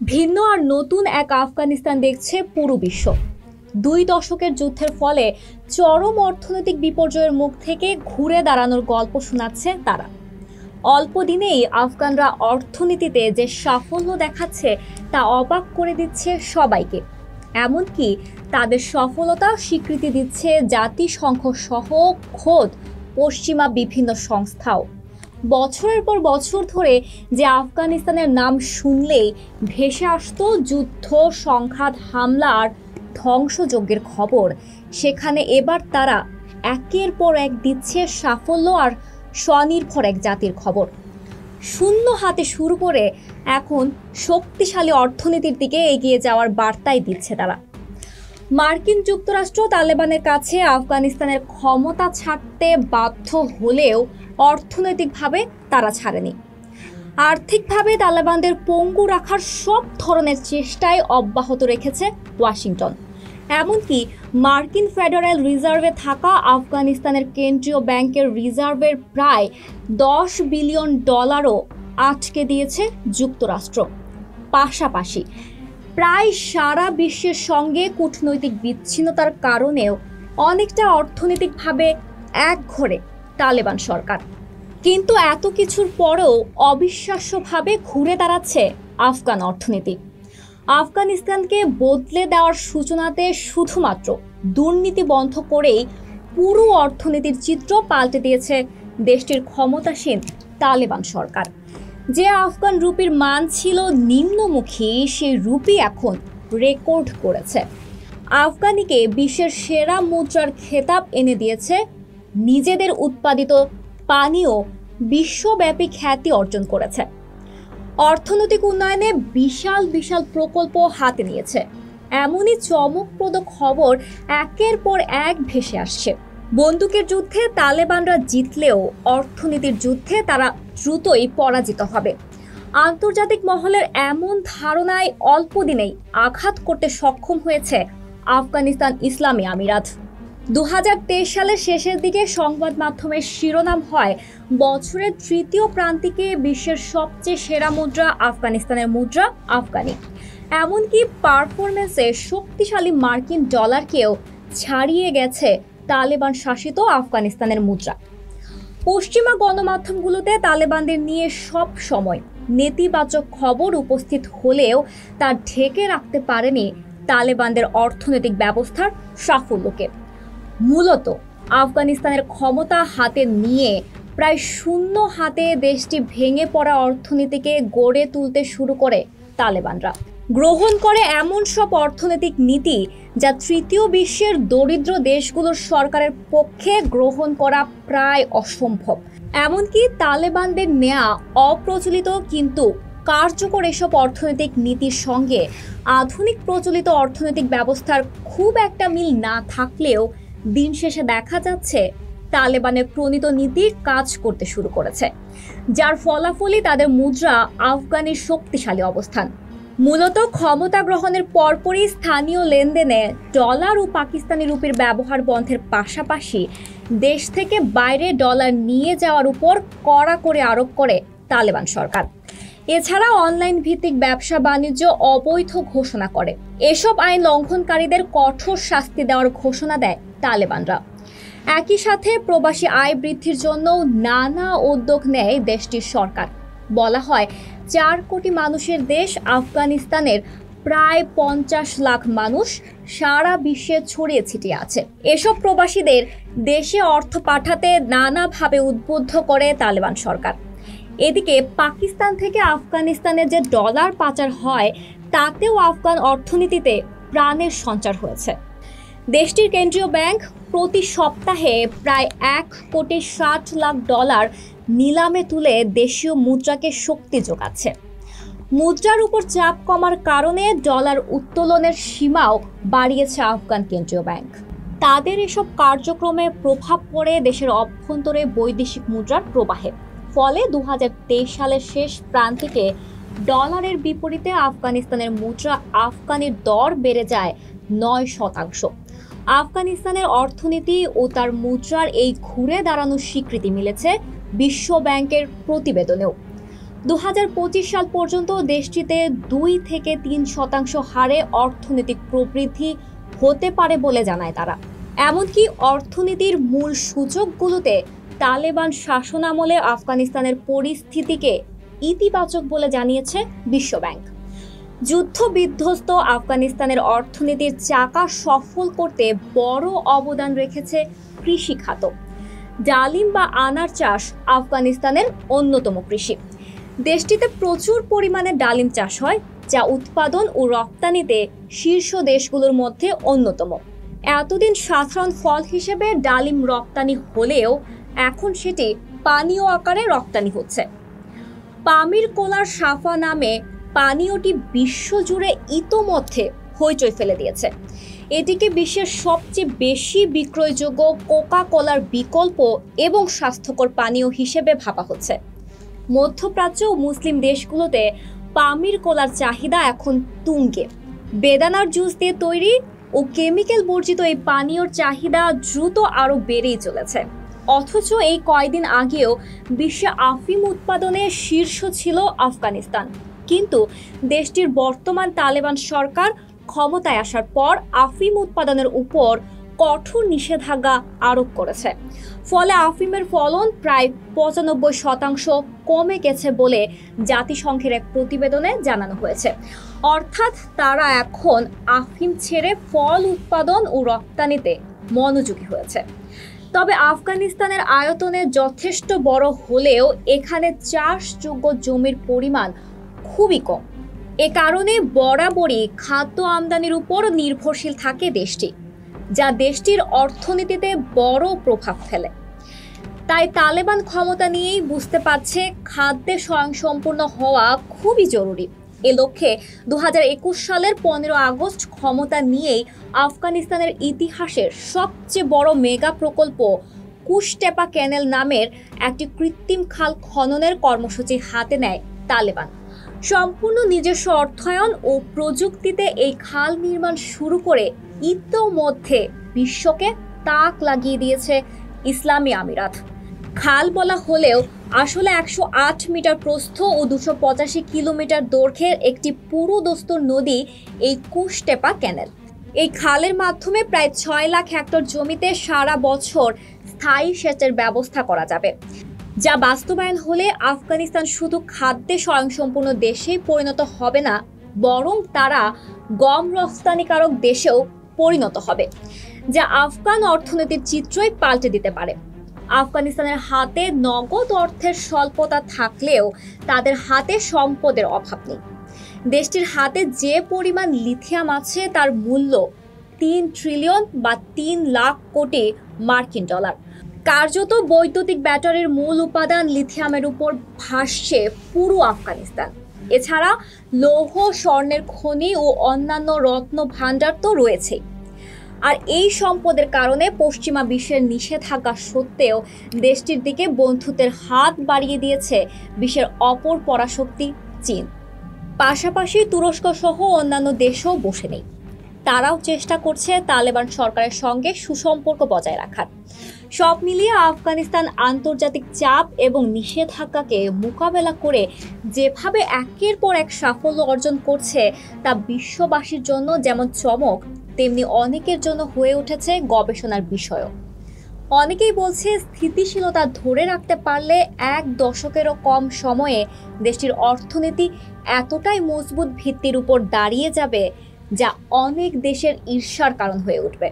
ভিন্ন আর নতুন এক আফগানিস্তান দেখছে পুরো বিশ্ব। 2 দশকের যুদ্ধের ফলে চরম অর্থনৈতিক বিপর্যয়ের মুখ থেকে ঘুরে দাঁড়ানোর গল্প শোনাচ্ছে তারা। অল্প দিনেই আফগানরা অর্থনীতিতে যে সাফল্য দেখাচ্ছে তা অবাক করে দিচ্ছে সবাইকে। এমনকি তাদের সফলতা স্বীকৃতি দিচ্ছে জাতিসংঘ সহ খোদ পশ্চিমা বিভিন্ন সংস্থাও। বছরের পর বছর ধরে যে আফগানিস্তানের নাম শুনলেই ভেসে আসতো যুদ্ধ, সংঘাত, হামলা আর ধ্বংসযজ্ঞের খবর, সেখানে এবার তারা একের পর এক দিচ্ছে সাফল্য আর স্বনির্ভর এক জাতির খবর। শূন্য হাতে শুরু করে এখন শক্তিশালী অর্থনীতির দিকে এগিয়ে যাওয়ার বার্তাই দিচ্ছে তারা। মার্কিন যুক্তরাষ্ট্র তালেবানের কাছে আফগানিস্তানের ক্ষমতা ছাড়তে বাধ্য হলেও অর্থনৈতিকভাবে তারা ছাড়েনি। আর্থিকভাবে তালেবানদের পঙ্গু রাখার সব ধরনের চেষ্টাই অব্যাহত রেখেছে ওয়াশিংটন। এমনকি মার্কিন ফেডারেল রিজার্ভে থাকা আফগানিস্তানের কেন্দ্রীয় ব্যাংকের রিজার্ভের প্রায় $10 বিলিয়ন আটকে দিয়েছে যুক্তরাষ্ট্র। পাশাপাশি প্রায় সারা বিশ্বের সঙ্গে কূটনৈতিক বিচ্ছিন্নতার কারণেও অনেকটা অর্থনৈতিকভাবে একঘরে তালেবান সরকার। কিন্তু এত কিছুর পরেও অবিশ্বাস্যভাবে ঘুরে দাঁড়াচ্ছে আফগান অর্থনীতি। আফগানিস্তানকে বদলে দেওয়ার সূচনাতে শুধুমাত্র দুর্নীতি বন্ধ করেই পুরো অর্থনীতির চিত্র পাল্টে দিয়েছে দেশটির ক্ষমতাসীন তালেবান সরকার। যে আফগান রুপির মান ছিল নিম্নমুখী, সেই রুপি এখন রেকর্ড করেছে। আফগানিকে বিশ্বের সেরা মুদ্রার খেতাব এনে দিয়েছে। নিজেদের উৎপাদিত পানীয় বিশ্বব্যাপী খ্যাতি অর্জন করেছে। অর্থনৈতিক উন্নয়নে বিশাল বিশাল প্রকল্প হাতে নিয়েছে। এমনই চমকপ্রদ খবর একের পর এক ভেসে আসছে। বন্দুকের যুদ্ধে তালেবানরা জিতলেও অর্থনীতির যুদ্ধে তারা দ্রুতই পরাজিত হবে। আন্তর্জাতিক মহলের এমন ধারণায় অল্প দিনেই আঘাত করতে সক্ষম হয়েছে আফগানিস্তান ইসলামী আমিরাত। 2023 সালের শেষের দিকে সংবাদ মাধ্যমের শিরোনাম হয়, বছরের তৃতীয় প্রান্তিকে বিশ্বের সবচেয়ে সেরা মুদ্রা আফগানিস্তানের মুদ্রা আফগানি। এমনকি পারফরমেন্সে শক্তিশালী মার্কিন ডলারকেও ছাড়িয়ে গেছে তালেবান শাসিত আফগানিস্তানের মুদ্রা। পশ্চিমা গণমাধ্যমগুলোতে তালেবানদের নিয়ে সব সময় নেতিবাচক খবর উপস্থিত হলেও তা ঢেকে রাখতে পারেনি তালেবানদের অর্থনৈতিক ব্যবস্থার সাফল্যকে। মূলত আফগানিস্তানের ক্ষমতা হাতে নিয়ে প্রায় শূন্য হাতে দেশটি ভেঙে পড়া অর্থনীতিকে গড়ে তুলতে শুরু করে তালেবানরা। গ্রহণ করে এমন সব অর্থনৈতিক নীতি যা তৃতীয় বিশ্বের দরিদ্র দেশগুলোর সরকারের পক্ষে গ্রহণ করা প্রায় অসম্ভব। এমনকি তালেবানদের নেয়া অপ্রচলিত কিন্তু কার্যকর এসব অর্থনৈতিক নীতির সঙ্গে আধুনিক প্রচলিত অর্থনৈতিক ব্যবস্থার খুব একটা মিল না থাকলেও দিন শেষে দেখা যাচ্ছে তালেবানের প্রণীত নীতি কাজ করতে শুরু করেছে, যার ফলাফলই তাদের মুদ্রা আফগানির শক্তিশালী অবস্থান। মূলত ক্ষমতা গ্রহণের পরপরই স্থানীয় লেনদেনে ডলার ও পাকিস্তানি রুপির ব্যবহার বন্ধের পাশাপাশি দেশ থেকে বাইরে ডলার নিয়ে যাওয়ার উপর কড়া করে আরোপ করে তালেবান সরকার। এছাড়া অনলাইন ভিত্তিক ব্যবসা বাণিজ্য অবৈধ ঘোষণা করে। এসব আইন লঙ্ঘনকারীদের কঠোর শাস্তি দেওয়ার ঘোষণা দেয় তালেবানরা। একই সাথে প্রবাসী আয় বৃদ্ধির জন্য নানা উদ্যোগ নেয় দেশটির সরকার। বলা হয় 4 কোটি মানুষের দেশ আফগানিস্তানের প্রায় 50 লাখ মানুষ সারা বিশ্বে ছড়িয়ে ছিটিয়ে আছে। এসব প্রবাসীদের দেশে অর্থ পাঠাতে নানাভাবে উদ্বুদ্ধ করে তালেবান সরকার। এদিকে পাকিস্তান থেকে আফগানিস্তানে যে ডলার পাচার হয় তাতেও আফগান অর্থনীতিতে প্রাণের সঞ্চার হয়েছে। দেশটির কেন্দ্রীয় ব্যাংক প্রতি সপ্তাহে প্রায় $1.60 কোটি নিলামে তুলে দেশীয় মুদ্রাকে শক্তি যোগাচ্ছে। মুদ্রার উপর চাপ কমার কারণে ডলার উত্তোলনের সীমাও বাড়িয়েছে আফগান কেন্দ্রীয় ব্যাংক। তাদের এসব কার্যক্রমে প্রভাব পড়ে দেশের অভ্যন্তরে বৈদেশিক মুদ্রার প্রবাহে। ফলে 2023 সালের শেষ প্রান্তিকে ডলারের বিপরীতে আফগানিস্তানের মুদ্রা আফগানির দর বেড়ে যায় 9%। আফগানিস্তানের অর্থনীতি ও তার মুদ্রার এই ঘুরে দাঁড়ানোর স্বীকৃতি মিলেছে বিশ্ব ব্যাংকের প্রতিবেদনেও। 2025 সাল পর্যন্ত দেশটিতে 2 থেকে 3% হারে অর্থনৈতিক প্রবৃদ্ধি হতে পারে বলে জানায় তারা। এমনকি অর্থনীতির মূল সূচকগুলোতে তালেবান শাসনামলে আফগানিস্তানের পরিস্থিতিকে ইতিবাচক বলে জানিয়েছে বিশ্বব্যাংক। যুদ্ধ বিধ্বস্ত আফগানিস্তানের অর্থনীতির চাকা সফল করতে বড় অবদান রেখেছে কৃষি খাত। ডালিম বা আনার চাষ আফগানিস্তানের অন্যতম কৃষি। দেশটিতে প্রচুর পরিমাণে ডালিম চাষ হয়, যা উৎপাদন ও রপ্তানিতে শীর্ষ দেশগুলোর মধ্যে অন্যতম। এতদিন সাধারণ ফল হিসেবে ডালিম রপ্তানি হলেও এখন সেটি পানীয় আকারে রপ্তানি হচ্ছে। পামির কোলার সাফা নামে পানীয়টি বিশ্বজুড়ে ইতোমধ্যে হইচই ফেলে দিয়েছে। এটিকে বিশ্বের সবচেয়ে বেশি বিক্রয়যোগ্য কোকা কোলার বিকল্প এবং স্বাস্থ্যকর পানীয় হিসেবে ভাবা হচ্ছে। মধ্যপ্রাচ্য ও মুসলিম দেশগুলোতে পামির কোলার চাহিদা এখন তুঙ্গে। বেদানার জুস দিয়ে তৈরি ও কেমিক্যাল বর্জিত এই পানীয়র চাহিদা দ্রুত আরও বেড়েই চলেছে। অথচ এই কয়েকদিন আগেও বিশ্বে আফিম উৎপাদনে শীর্ষ ছিল আফগানিস্তান, কিন্তু দেশটির বর্তমান তালেবান সরকার ক্ষমতায় আসার পর আফিম উৎপাদনের উপর কঠোর নিষেধাজ্ঞা আরোপ করেছে। ফলে আফিমের ফলন প্রায় 95% কমে গেছে বলে জাতিসংঘের এক প্রতিবেদনে জানানো হয়েছে। অর্থাৎ তারা এখন আফিম ছেড়ে ফল উৎপাদন ও রপ্তানিতে মনোযোগী হয়েছে। তবে আফগানিস্তানের আয়তনে যথেষ্ট বড় হলেও এখানে চাষযোগ্য জমির পরিমাণ খুবই কম। এ কারণে বরাবরই খাদ্য আমদানির উপর নির্ভরশীল থাকে দেশটি, যা দেশটির অর্থনীতিতে বড় প্রভাব ফেলে। তাই তালেবান ক্ষমতা নিয়েই বুঝতে পারছে খাদ্যে স্বয়ংসম্পূর্ণ হওয়া খুবই জরুরি। এ লক্ষ্যে 2021 সালের 15 আগস্ট ক্ষমতা নিয়েই আফগানিস্তানের ইতিহাসের সবচেয়ে বড় মেগা প্রকল্প কুশটেপা ক্যানেল নামের একটি কৃত্রিম খাল খননের কর্মসূচি হাতে নেয় তালেবান। সম্পূর্ণ নিজস্ব অর্থায়ন ও প্রযুক্তিতে এই খাল নির্মাণ শুরু করে ইতোমধ্যে বিশ্বকে তাক লাগিয়ে দিয়েছে ইসলামী আমিরাত। খাল বলা হলেও আসলে 108 মিটার প্রস্থ ও 285 কিলোমিটার দৈর্ঘ্যের একটি পুরোদস্তুর নদী এই কুশটেপা ক্যানেল। এই খালের মাধ্যমে প্রায় 6 লাখ হেক্টর জমিতে সারা বছর স্থায়ী সেচের ব্যবস্থা করা যাবে, যা বাস্তবায়ন হলে আফগানিস্তান শুধু খাদ্যে স্বয়ংসম্পূর্ণ দেশেই পরিণত হবে না, বরং তারা গম রপ্তানিকারক দেশেও পরিণত হবে, যা আফগান অর্থনীতির চিত্রই পাল্টে দিতে পারে। আফগানিস্তানের হাতে নগদ অর্থের স্বল্পতা থাকলেও তাদের হাতে সম্পদের অভাব নেই। দেশটির হাতে যে পরিমাণ লিথিয়াম আছে তার মূল্য 3 ট্রিলিয়ন বা 3 লাখ কোটি মার্কিন ডলার। কার্যত বৈদ্যুতিক ব্যাটারির মূল উপাদান লিথিয়ামের উপর ভাসছে পুরো আফগানিস্তান। এছাড়া লৌহ, স্বর্ণের খনি ও অন্যান্য রত্ন ভাণ্ডার তো রয়েছেই। আর এই সম্পদের কারণে পশ্চিমা বিশ্বের নিষেধাজ্ঞা সত্ত্বেও দেশটির দিকে বন্ধুত্বের হাত বাড়িয়ে দিয়েছে বিশ্বের অপর পরাশক্তি চীন। পাশাপাশি তুরস্ক সহ অন্যান্য দেশও বসে নেই। তারাও চেষ্টা করছে তালেবান সরকারের সঙ্গে সুসম্পর্ক বজায় রাখার। সব মিলিয়ে আফগানিস্তান আন্তর্জাতিক চাপ এবং নিষেধাজ্ঞাকে মোকাবেলা করে যেভাবে একের পর এক সাফল্য অর্জন করছে তা বিশ্ববাসীর জন্য যেমন চমক, তেমনি অনেকের জন্য হয়ে উঠেছে গবেষণার বিষয়ও। অনেকেই বলছে স্থিতিশীলতা ধরে রাখতে পারলে 1 দশকেরও কম সময়ে দেশটির অর্থনীতি এতটাই মজবুত ভিত্তির উপর দাঁড়িয়ে যাবে যা অনেক দেশের ঈর্ষার কারণ হয়ে উঠবে।